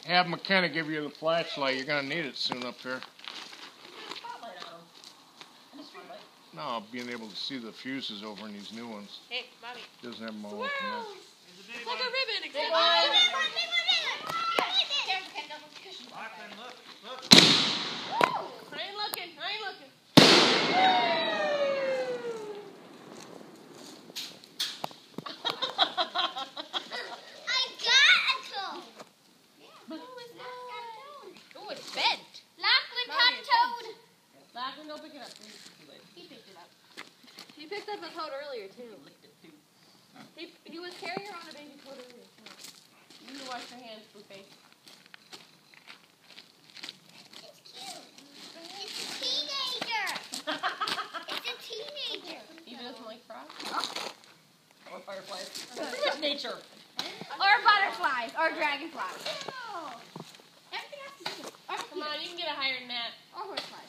Have McKenna give you the flashlight. You're going to need it soon up here. No, being able to see the fuses over in these new ones. Hey, Bobby. Doesn't have them all open up. It's like a ribbon. Big one. Look. I ain't looking. Oh, it's bent. Lachlan caught a toad. Lachlan, don't pick it up. He picked it up. He picked up a toad earlier, too. He was carrying around a baby toad earlier, too. You need to wash your hands, Blueface. It's cute. It's a teenager. It's a teenager. Even doesn't like frogs? Or fireflies. This is just nature. Or butterflies. Or dragonflies. Everything has to do with Come on, you can get a higher than that. or horseflies.